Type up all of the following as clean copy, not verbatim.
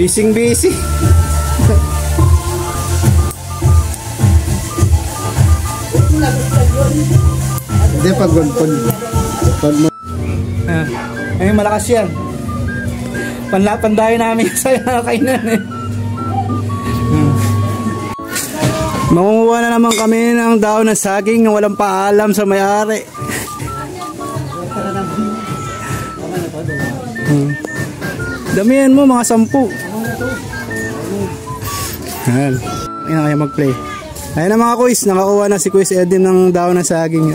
Busy. Hindi, pag mo. Ay, malakas yan. Pandayo namin sa kainan eh. Mangunguha na naman kami ng daon ng saging na walang paalam sa may-ari. Damihan mo mga 10. Ayan. Ayan na kaya mag-play. Ayan na mga kuis. Nakakuha na si Kuis Edim ng daon ng saging.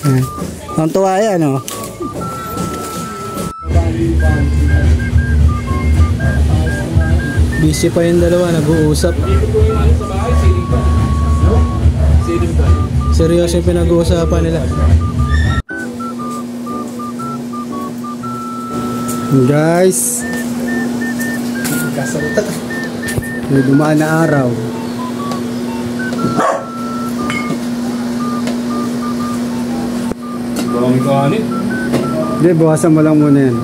Ayan. Ang tuwa yan o. Busy pa yung dalawa, nag-uusap. Seryoso yung pinag-uusapan nila. Guys, may dumaan na araw. Bawang kanin. Hindi, bawasan mo lang muna yan.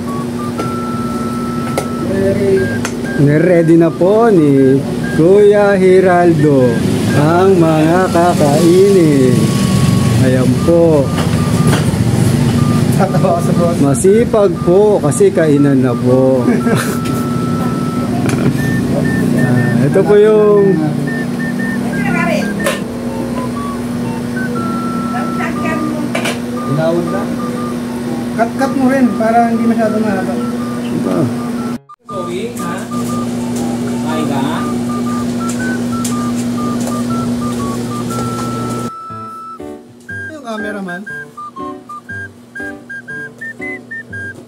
Ready na po ni Kuya Hiraldo ang mga kakainin. Ayan po. Masipag po kasi kainan na po. Ito po yung Ilawad na. Cut mo rin para hindi masyado mahaba. ito. Going, ha? Ay ka? Yung cameraman.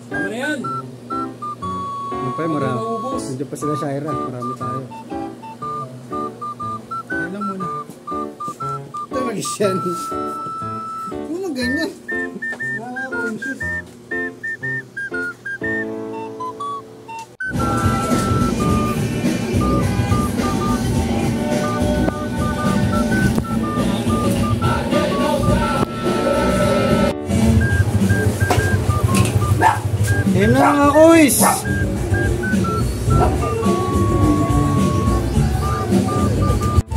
Tama na yan. Ano pa yung marami? Nandiyan pa sila Shaira. Marami tayo. Yan lang muna. Ito mag-isyan. Huwag mo ganyan. Nakaka-conscious. Ayan na mga kuis.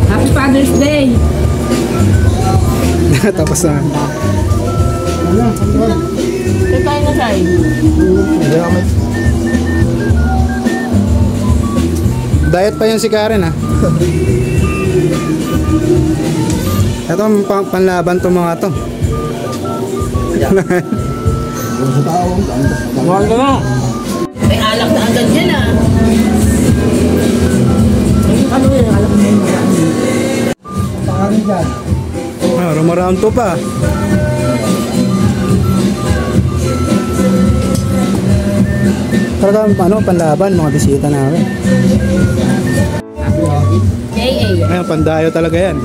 Happy Father's Day! Tapos na. Ito tayo na tayo. Diet pa yan si Karen ha. Ito ang panlaban to mga to. Mahal ka na. May alak na agad yan ah. Ano yung alak na yun? Pakarin dyan. Rumaround to pa. Talagang ano, panlaban mga bisita namin. JA. Ayan, pandayo talaga yan.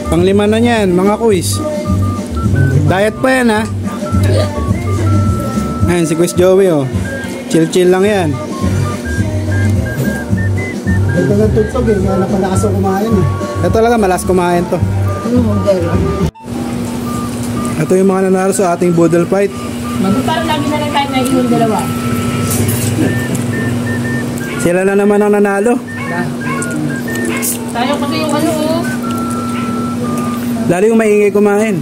Panglima na yan, mga kuis. Diet pa yan ha. Ayan, si Kuis Joey oh. Chill lang yan. Ito ng tugtog eh. Kaya napalakas ako kumain eh. Ito talaga, malas kumain to. Ito yung mga nanalo sa ating Boodle Fight. Parang lagi na lang tayo na yung dalawa. Sila na naman ang nanalo. Tayo kasi yung ano oh. Lalo yung maingay kumain.